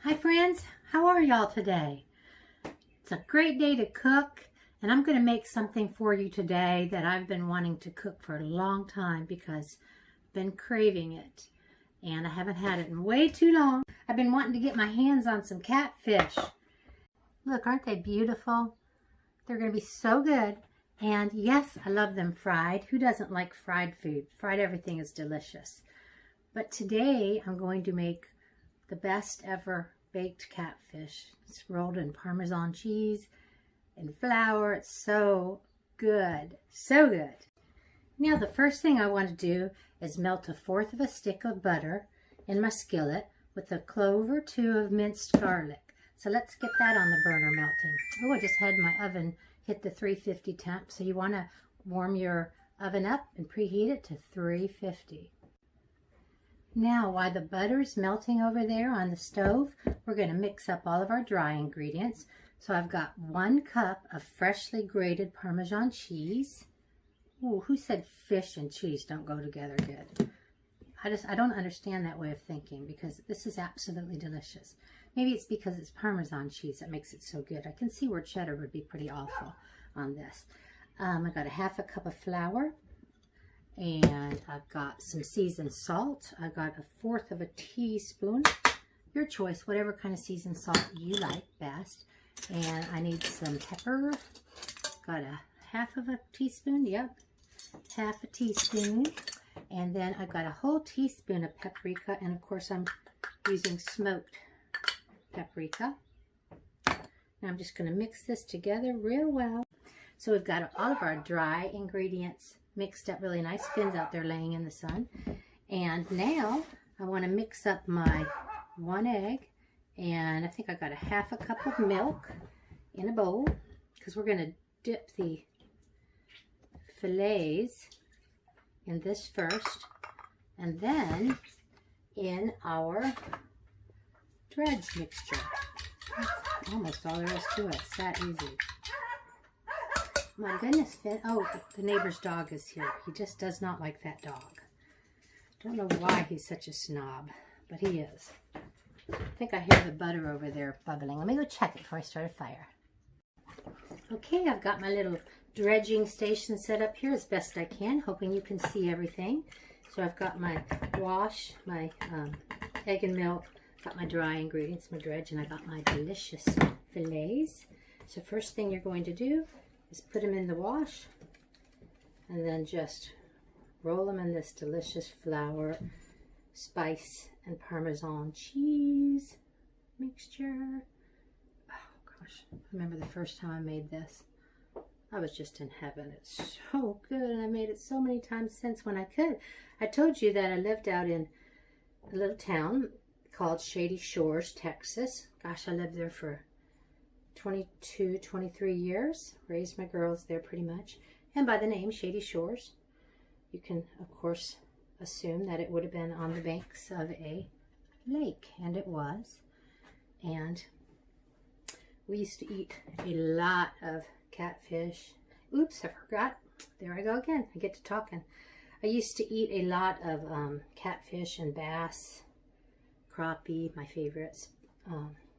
Hi friends, how are y'all today? It's a great day to cook, and I'm going to make something for you today that I've been wanting to cook for a long time because I've been craving it and I haven't had it in way too long. I've been wanting to get my hands on some catfish. Look, aren't they beautiful? They're going to be so good. And yes, I love them fried. Who doesn't like fried food? Fried everything is delicious. But today I'm going to make the best ever baked catfish. It's rolled in Parmesan cheese and flour. It's so good. So good. Now the first thing I want to do is melt 1/4 of a stick of butter in my skillet with a clove or 2 of minced garlic. So let's get that on the burner melting. Oh, I just had my oven hit the 350 temp. So you want to warm your oven up and preheat it to 350. Now, while the butter is melting over there on the stove, we're going to mix up all of our dry ingredients. So I've got 1 cup of freshly grated Parmesan cheese. Ooh, who said fish and cheese don't go together good? I don't understand that way of thinking because this is absolutely delicious. Maybe it's because it's Parmesan cheese that makes it so good. I can see where cheddar would be pretty awful on this. I got 1/2 cup of flour. And I've got some seasoned salt. I got 1/4 of a teaspoon. Your choice, whatever kind of seasoned salt you like best. And I need some pepper. Got 1/2 teaspoon. Yep, 1/2 teaspoon. And then I've got a whole teaspoon of paprika. And of course I'm using smoked paprika. Now I'm just going to mix this together real well. So we've got all of our dry ingredients mixed up really nice. Fins out there laying in the sun. And now I want to mix up my 1 egg, and I think I got 1/2 cup of milk in a bowl because we're going to dip the fillets in this first and then in our dredge mixture. That's almost all there is to it. It's that easy. My goodness, Finn. Oh, the neighbor's dog is here. He just does not like that dog. Don't know why he's such a snob, but he is. I think I hear the butter over there bubbling. Let me go check it before I start a fire. Okay, I've got my little dredging station set up here as best I can, hoping you can see everything. So I've got my wash, my egg and milk, got my dry ingredients, my dredge, and I got my delicious fillets. So first thing you're going to do is put them in the wash and then just roll them in this delicious flour, spice, and Parmesan cheese mixture. Oh gosh, I remember the first time I made this. I was just in heaven. It's so good, and I made it so many times since when I could. I told you that I lived out in a little town called Shady Shores, Texas. Gosh, I lived there for 22, 23 years. Raised my girls there pretty much. And by the name Shady Shores, you can, of course, assume that it would have been on the banks of a lake. And it was. And we used to eat a lot of catfish. Oops, I forgot. There I go again. I get to talking. I used to eat a lot of catfish and bass, crappie, my favorites.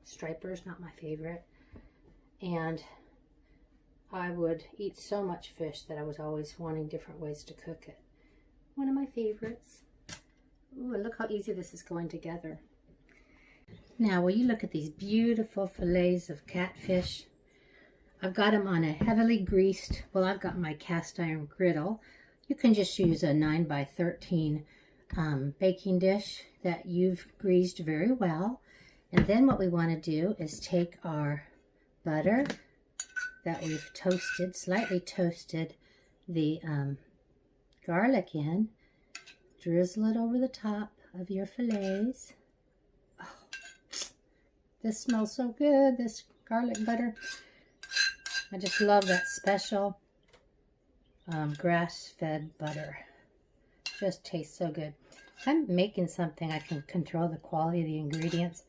Stripers, not my favorite. And I would eat so much fish that I was always wanting different ways to cook it. One of my favorites. Ooh, and look how easy this is going together. Now, will you look at these beautiful fillets of catfish? I've got them on a heavily greased, well, I've got my cast iron griddle. You can just use a 9x13 baking dish that you've greased very well. And then what we want to do is take our butter that we've toasted, slightly toasted the garlic in, drizzle it over the top of your fillets. Oh, this smells so good, this garlic butter. I just love that special grass-fed butter. Just tastes so good. If I'm making something, I can control the quality of the ingredients.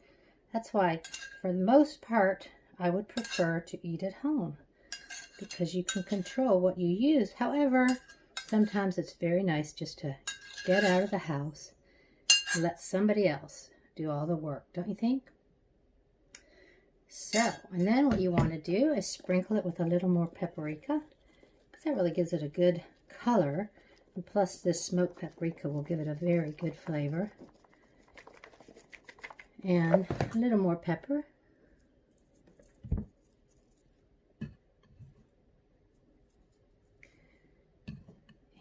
That's why, for the most part, I would prefer to eat at home because you can control what you use. However, sometimes it's very nice just to get out of the house and let somebody else do all the work, don't you think? So, and then what you want to do is sprinkle it with a little more paprika, because that really gives it a good color. And plus this smoked paprika will give it a very good flavor. And a little more pepper.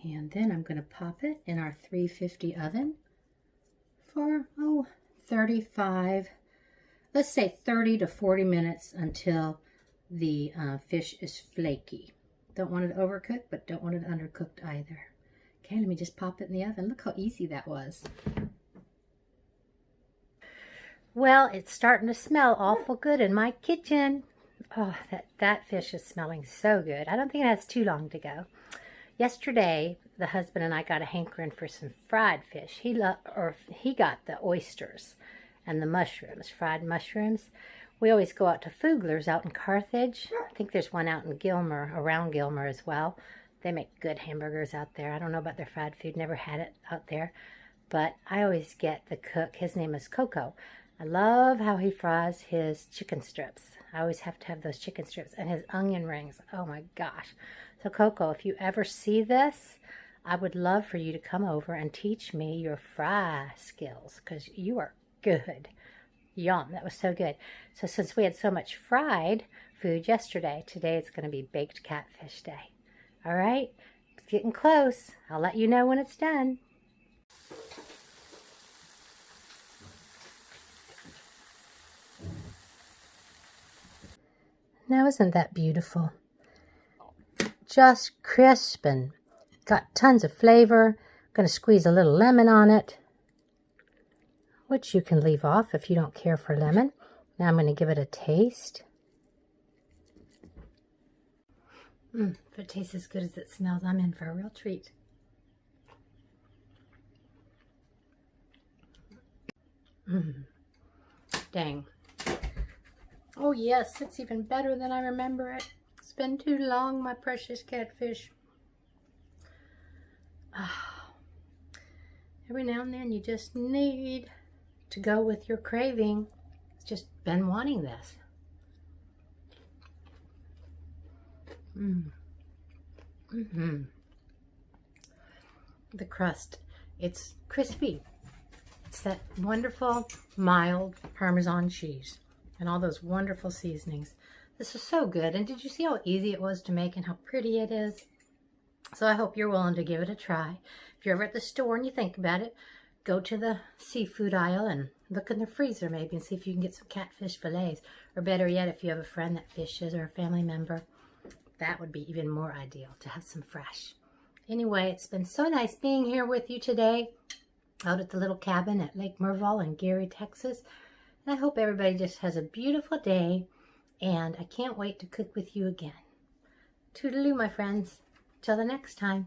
And then I'm going to pop it in our 350 oven for, 35, let's say 30 to 40 minutes until the fish is flaky. Don't want it overcooked, but don't want it undercooked either. Okay, let me just pop it in the oven. Look how easy that was. Well, it's starting to smell awful good in my kitchen. Oh, that fish is smelling so good. I don't think it has too long to go. Yesterday, the husband and I got a hankering for some fried fish. He got the oysters and the mushrooms, fried mushrooms. We always go out to Fugler's out in Carthage. I think there's one out in Gilmer, around Gilmer as well. They make good hamburgers out there. I don't know about their fried food. Never had it out there. But I always get the cook. His name is Coco. I love how he fries his chicken strips. I always have to have those chicken strips. And his onion rings. Oh my gosh. So Coco, if you ever see this, I would love for you to come over and teach me your fry skills, because you are good. Yum, that was so good. So since we had so much fried food yesterday, today it's going to be baked catfish day. All right, it's getting close. I'll let you know when it's done. Now isn't that beautiful? Just crisp and got tons of flavor. Going to squeeze a little lemon on it, which you can leave off if you don't care for lemon. Now I'm going to give it a taste. If it tastes as good as it smells, I'm in for a real treat. Dang. Oh yes, it's even better than I remember it. It's been too long, my precious catfish. Every now and then you just need to go with your craving. It's just been wanting this. The crust, it's crispy. It's that wonderful, mild Parmesan cheese and all those wonderful seasonings. This is so good. And did you see how easy it was to make and how pretty it is? So I hope you're willing to give it a try. If you're ever at the store and you think about it, go to the seafood aisle and look in the freezer maybe and see if you can get some catfish fillets. Or better yet, if you have a friend that fishes or a family member, that would be even more ideal to have some fresh. Anyway, it's been so nice being here with you today out at the little cabin at Lake Merville in Gary, Texas. And I hope everybody just has a beautiful day, and I can't wait to cook with you again. Toodaloo, my friends. Till the next time.